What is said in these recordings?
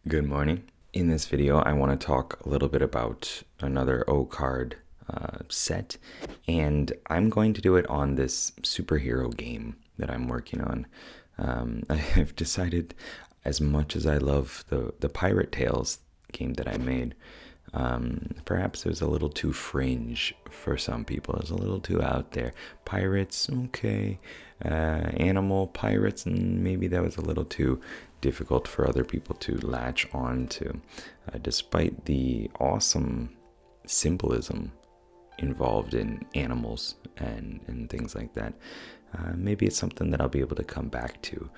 Good morning. In this video, I want to talk a little bit about another O card set, and I'm going to do it on this superhero game that I'm working on. I've decided, as much as I love the Pirate Tales game that I made, perhaps it was a little too fringe for some people. It was a little too out there. Pirates, okay. Animal pirates, and maybe that was a little too difficult for other people to latch on to, despite the awesome symbolism involved in animals and things like that. Maybe it's something that I'll be able to come back to,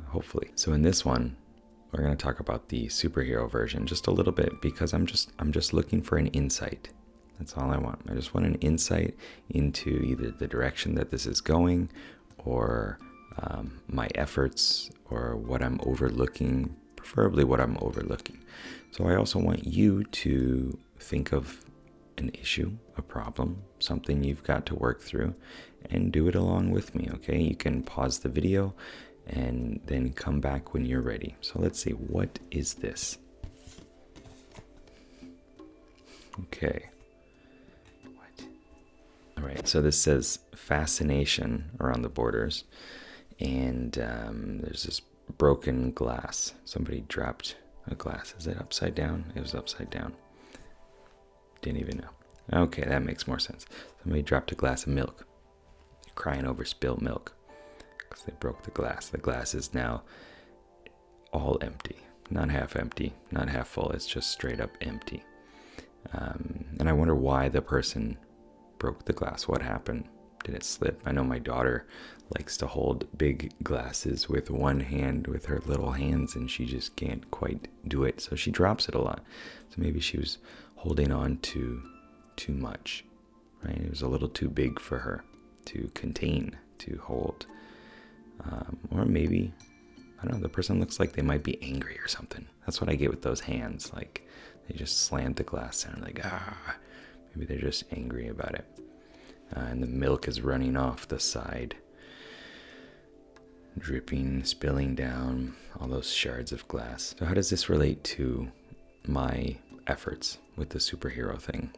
hopefully. So in this one, we're going to talk about the superhero version just a little bit, because I'm just looking for an insight. That's all I want. I just want an insight into either the direction that this is going, or my efforts, or what I'm overlooking, preferably what I'm overlooking. So I also want you to think of an issue, a problem, something you've got to work through, and do it along with me, okay? You can pause the video and then come back when you're ready. So let's see, what is this? Okay. What? All right, so this says Fascination around the borders, and there's this broken glass. Somebody dropped a glass. Is it upside down? It was upside down. Didn't even know. Okay, that makes more sense. Somebody dropped a glass of milk. They're crying over spilled milk because they broke the glass. The glass is now all empty. Not half empty, not half full. It's just straight up empty. And I wonder why the person broke the glass. What happened? Did it slip? I know my daughter likes to hold big glasses with one hand, with her little hands, and she just can't quite do it. So she drops it a lot. So maybe she was holding on to too much, right? It was a little too big for her to contain, to hold. Or maybe, I don't know, the person looks like they might be angry or something. That's what I get with those hands. Like, they just slammed the glass down, like, maybe they're just angry about it. And the milk is running off the side, dripping, spilling down, all those shards of glass. So how does this relate to my efforts with the superhero thing?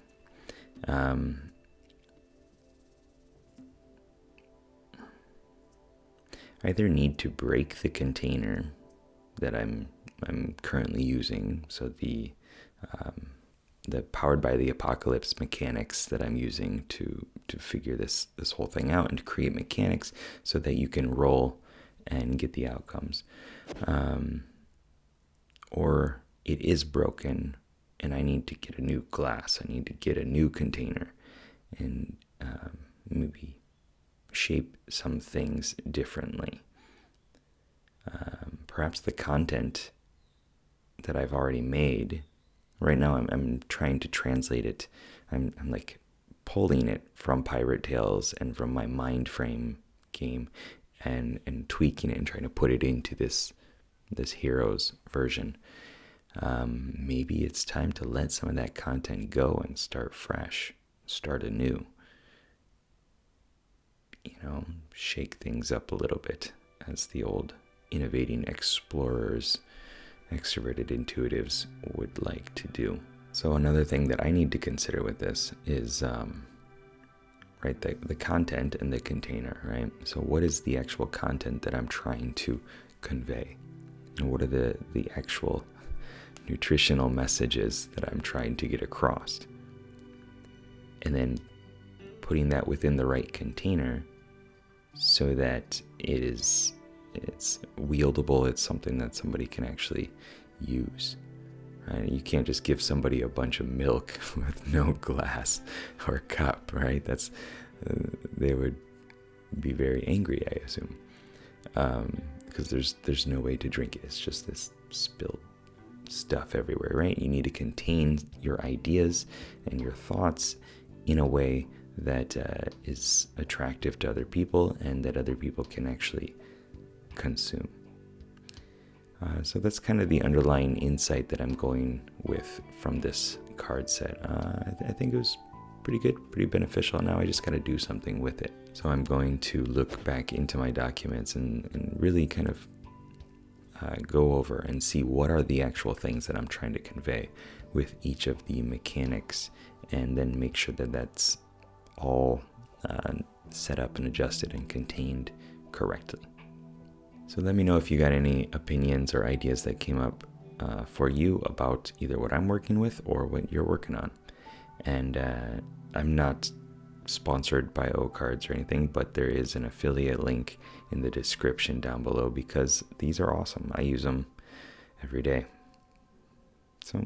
I either need to break the container that I'm currently using, so the powered by the apocalypse mechanics that I'm using to figure this whole thing out and to create mechanics so that you can roll and get the outcomes. Or it is broken and I need to get a new glass. I need to get a new container and maybe shape some things differently. Perhaps the content that I've already made, right now I'm trying to translate it. I'm like pulling it from Pirate Tales and from my Mind Frame game and tweaking it and trying to put it into this Heroes version. Maybe it's time to let some of that content go and start fresh, start anew. Shake things up a little bit, as the old innovating explorers, extroverted intuitives would like to do. So another thing that I need to consider with this is, right, the content and the container, right? So what is the actual content that I'm trying to convey? And what are the actual nutritional messages that I'm trying to get across? And then putting that within the right container so that it's wieldable, it's something that somebody can actually use. Right? You can't just give somebody a bunch of milk with no glass or cup, right? They would be very angry, I assume, because there's no way to drink it. It's just this spilled stuff everywhere, right? You need to contain your ideas and your thoughts in a way that is attractive to other people and that other people can actually consume. So that's kind of the underlying insight that I'm going with from this card set. I think it was pretty good, pretty beneficial. Now I just got to do something with it. So I'm going to look back into my documents and really kind of go over and see what are the actual things that I'm trying to convey with each of the mechanics, and then make sure that that's all set up and adjusted and contained correctly. So let me know if you got any opinions or ideas that came up for you about either what I'm working with or what you're working on. And I'm not sponsored by O Cards or anything, but there is an affiliate link in the description down below because these are awesome. I use them every day. So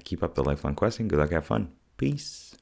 keep up the lifelong questing. Good luck, have fun. Peace.